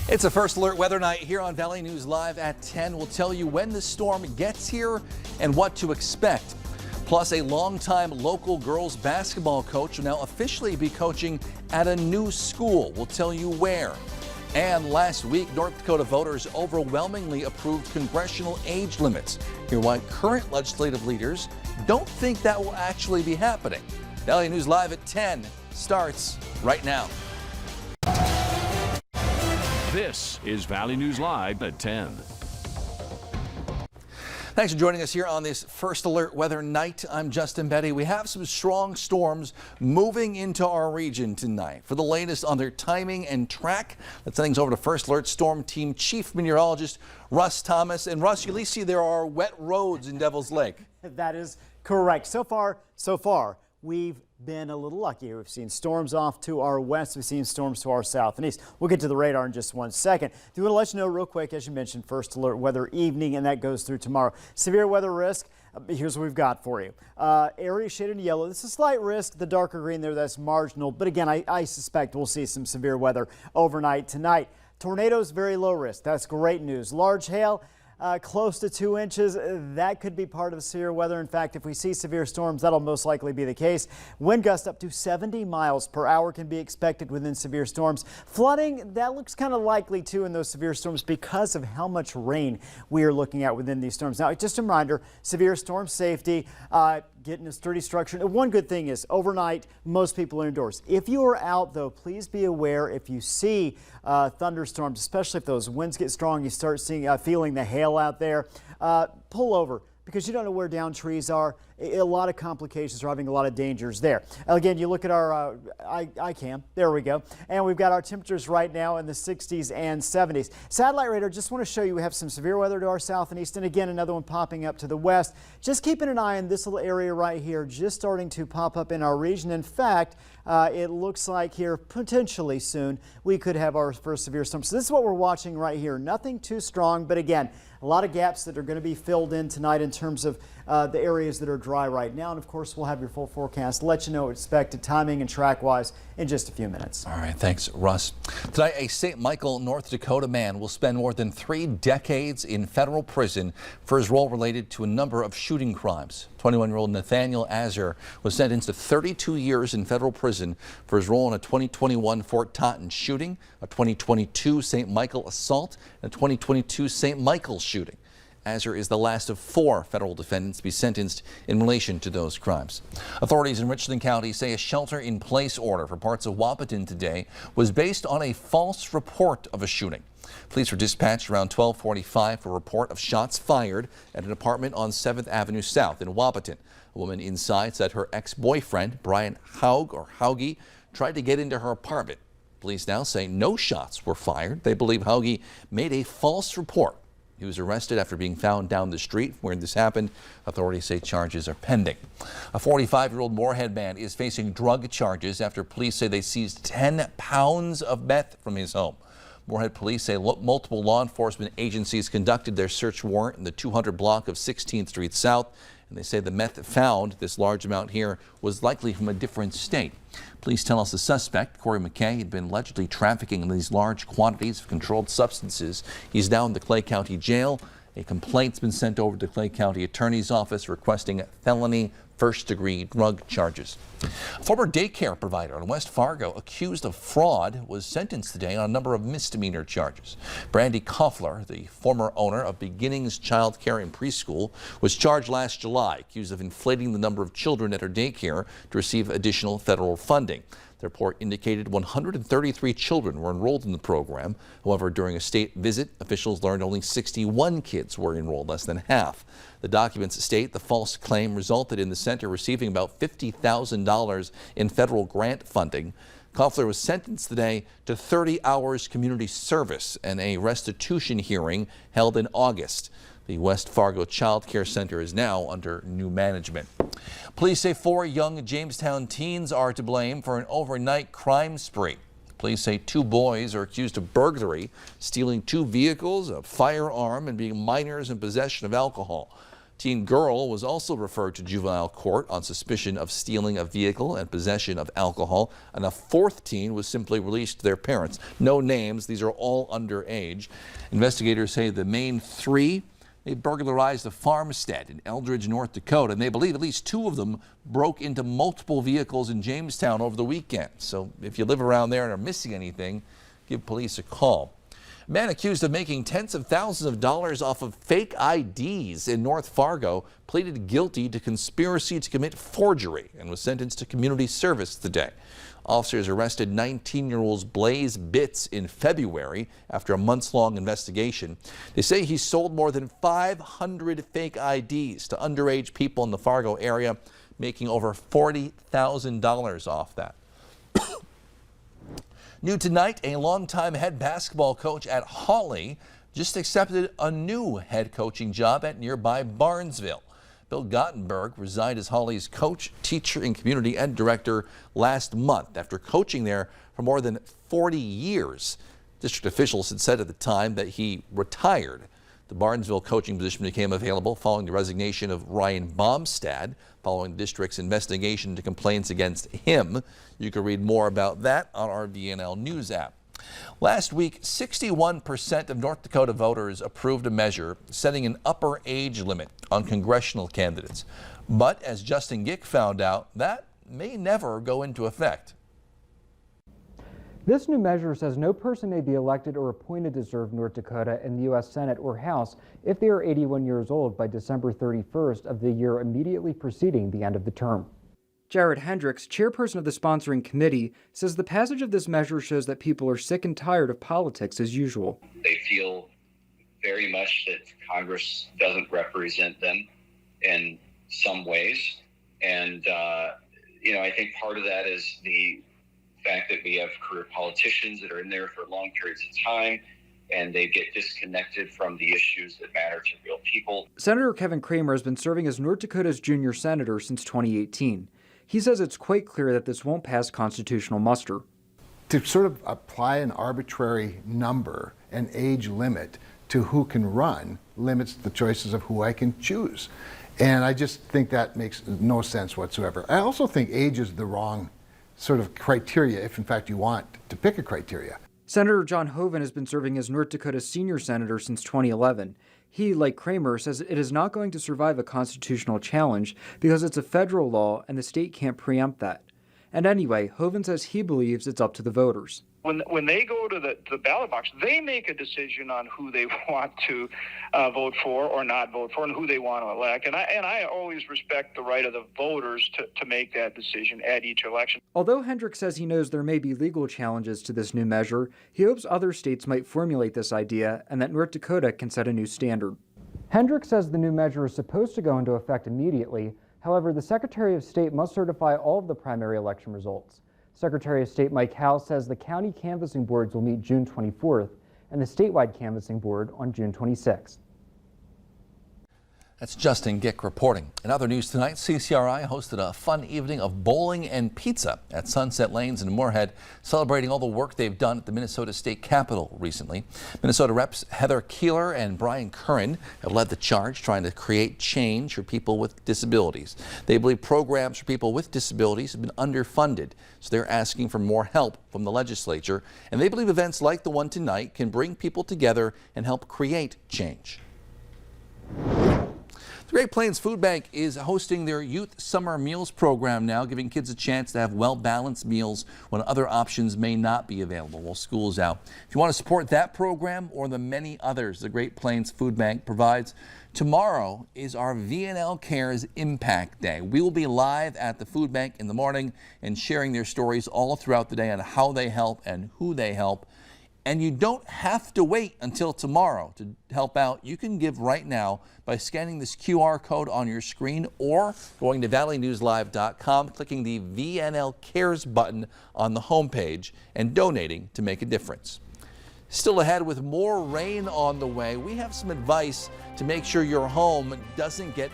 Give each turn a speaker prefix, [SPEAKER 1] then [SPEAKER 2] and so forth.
[SPEAKER 1] It's a first alert weather night here on Valley News Live at 10. We'll tell you when the storm gets here and what to expect. Plus, a longtime local girls basketball coach will now officially be coaching at a new school. We'll tell you where. And last week, North Dakota voters overwhelmingly approved congressional age limits. Hear why current legislative leaders don't think that will actually be happening. Valley News Live at 10 starts right now.
[SPEAKER 2] This is Valley News Live at 10.
[SPEAKER 1] Thanks for joining us here on this first alert weather night. I'm Justin Betty. We have some strong storms moving into our region tonight. For the latest on their timing and track, let's send things over to First Alert Storm Team Chief Meteorologist Russ Thomas. And Russ, you at least see there are wet roads in Devil's Lake.
[SPEAKER 3] That is correct. So far, we've been a little lucky. We've seen storms off to our west. We've seen storms to our south and east. We'll get to the radar in just 1 second. Do want to let you know real quick, as you mentioned, first alert weather evening, and that goes through tomorrow. Severe weather risk. Here's what we've got for you. Area shaded in yellow. This is a slight risk. The darker green there, that's marginal. But again, I suspect we'll see some severe weather overnight tonight. Tornadoes, very low risk. That's great news. Large hail. Close to 2 inches. That could be part of severe weather. In fact, if we see severe storms, that'll most likely be the case. Wind gusts up to 70 miles per hour can be expected within severe storms. Flooding, that looks kind of likely too in those severe storms because of how much rain we are looking at within these storms. Now, just a reminder, severe storm safety, getting a sturdy structure. One good thing is overnight, most people are indoors. If you are out, though, please be aware if you see thunderstorms, especially if those winds get strong, you start feeling the hail out there, pull over because you don't know where down trees are. A lot of complications are having a lot of dangers there. Again, you look at our iCam. There we go. And we've got our temperatures right now in the 60s and 70s. Satellite radar, just want to show you we have some severe weather to our south and east. And again, another one popping up to the west. Just keeping an eye on this little area right here, just starting to pop up in our region. In fact, it looks like here potentially soon we could have our first severe storm. So this is what we're watching right here. Nothing too strong, but again, a lot of gaps that are going to be filled in tonight in terms of the areas that are dry right now. And of course, we'll have your full forecast, let you know expected timing and track wise in just a few minutes.
[SPEAKER 1] All right. Thanks, Russ. Tonight, a St. Michael, North Dakota man will spend more than 3 decades in federal prison for his role related to a number of shooting crimes. 21-year-old Nathaniel Azar was sentenced to 32 years in federal prison for his role in a 2021 Fort Totten shooting, a 2022 St. Michael assault, and a 2022 St. Michael shooting. Azar is the last of 4 federal defendants to be sentenced in relation to those crimes. Authorities in Richland County say a shelter-in-place order for parts of Wahpeton today was based on a false report of a shooting. Police were dispatched around 12:45 for a report of shots fired at an apartment on 7th Avenue South in Wahpeton. A woman inside said her ex-boyfriend, Brian Hauge, tried to get into her apartment. Police now say no shots were fired. They believe Hauge made a false report. He was arrested after being found down the street where this happened. Authorities say charges are pending. A 45-year-old Moorhead man is facing drug charges after police say they seized 10 pounds of meth from his home. Moorhead police say multiple law enforcement agencies conducted their search warrant in the 200 block of 16th Street South. And they say the meth found, this large amount here, was likely from a different state. Police tell us the suspect, Corey McKay, had been allegedly trafficking in these large quantities of controlled substances. He's now in the Clay County Jail. A complaint's been sent over to Clay County Attorney's Office requesting felony first-degree drug charges. A former daycare provider in West Fargo accused of fraud was sentenced today on a number of misdemeanor charges. Brandy Koffler, the former owner of Beginnings Child Care and Preschool, was charged last July, accused of inflating the number of children at her daycare to receive additional federal funding. The report indicated 133 children were enrolled in the program. However, during a state visit, officials learned only 61 kids were enrolled, less than half. The documents state the false claim resulted in the center receiving about $50,000 in federal grant funding. Koffler was sentenced today to 30 hours community service and a restitution hearing held in August. The West Fargo Child Care Center is now under new management. Police say 4 young Jamestown teens are to blame for an overnight crime spree. Police say 2 boys are accused of burglary, stealing 2 vehicles, a firearm, and being minors in possession of alcohol. Teen girl was also referred to juvenile court on suspicion of stealing a vehicle and possession of alcohol, and a fourth teen was simply released to their parents. No names. These are all underage. Investigators say the main three, they burglarized a farmstead in Eldridge, North Dakota, and they believe at least two of them broke into multiple vehicles in Jamestown over the weekend. So if you live around there and are missing anything, give police a call. A man accused of making tens of thousands of dollars off of fake IDs in North Fargo pleaded guilty to conspiracy to commit forgery and was sentenced to community service today. Officers arrested 19-year-old Blaze Bitts in February after a months-long investigation. They say he sold more than 500 fake IDs to underage people in the Fargo area, making over $40,000 off that. New tonight, a longtime head basketball coach at Hawley just accepted a new head coaching job at nearby Barnesville. Bill Gottenberg resigned as Hawley's coach, teacher, and community ed director last month after coaching there for more than 40 years. District officials had said at the time that he retired. The Barnesville coaching position became available following the resignation of Ryan Baumstad, following the district's investigation into complaints against him. You can read more about that on our VNL News app. Last week, 61% of North Dakota voters approved a measure setting an upper age limit on congressional candidates. But as Justin Gick found out, that may never go into effect.
[SPEAKER 4] This new measure says no person may be elected or appointed to serve North Dakota in the U.S. Senate or House if they are 81 years old by December 31st of the year immediately preceding the end of the term. Jared Hendricks, chairperson of the sponsoring committee, says the passage of this measure shows that people are sick and tired of politics as usual.
[SPEAKER 5] They feel very much that Congress doesn't represent them in some ways. And, I think part of that is the fact that we have career politicians that are in there for long periods of time, and they get disconnected from the issues that matter to real people.
[SPEAKER 4] Senator Kevin Kramer has been serving as North Dakota's junior senator since 2018. He says it's quite clear that this won't pass constitutional muster.
[SPEAKER 6] To sort of apply an arbitrary number, an age limit to who can run, limits the choices of who I can choose. And I just think that makes no sense whatsoever. I also think age is the wrong sort of criteria if in fact you want to pick a criteria.
[SPEAKER 4] Senator John Hoeven has been serving as North Dakota's senior senator since 2011. He, like Kramer, says it is not going to survive a constitutional challenge because it's a federal law and the state can't preempt that. And anyway, Hoeven says he believes it's up to the voters.
[SPEAKER 7] When they go to the ballot box, they make a decision on who they want to vote for or not vote for and who they want to elect. And I always respect the right of the voters to make that decision at each election.
[SPEAKER 4] Although Hendricks says he knows there may be legal challenges to this new measure, he hopes other states might formulate this idea and that North Dakota can set a new standard. Hendricks says the new measure is supposed to go into effect immediately. However, the Secretary of State must certify all of the primary election results. Secretary of State Mike Howell says the county canvassing boards will meet June 24th and the statewide canvassing board on June 26th.
[SPEAKER 1] That's Justin Gick reporting. In other news tonight, CCRI hosted a fun evening of bowling and pizza at Sunset Lanes in Moorhead, celebrating all the work they've done at the Minnesota State Capitol recently. Minnesota Reps Heather Keeler and Brian Curran have led the charge trying to create change for people with disabilities. They believe programs for people with disabilities have been underfunded, so they're asking for more help from the legislature, and they believe events like the one tonight can bring people together and help create change. The Great Plains Food Bank is hosting their Youth Summer Meals program now, giving kids a chance to have well-balanced meals when other options may not be available while school is out. If you want to support that program or the many others the Great Plains Food Bank provides, tomorrow is our VNL Cares Impact Day. We will be live at the food bank in the morning and sharing their stories all throughout the day on how they help and who they help. And you don't have to wait until tomorrow to help out. You can give right now by scanning this QR code on your screen or going to valleynewslive.com, clicking the VNL Cares button on the homepage and donating to make a difference. Still ahead with more rain on the way, we have some advice to make sure your home doesn't get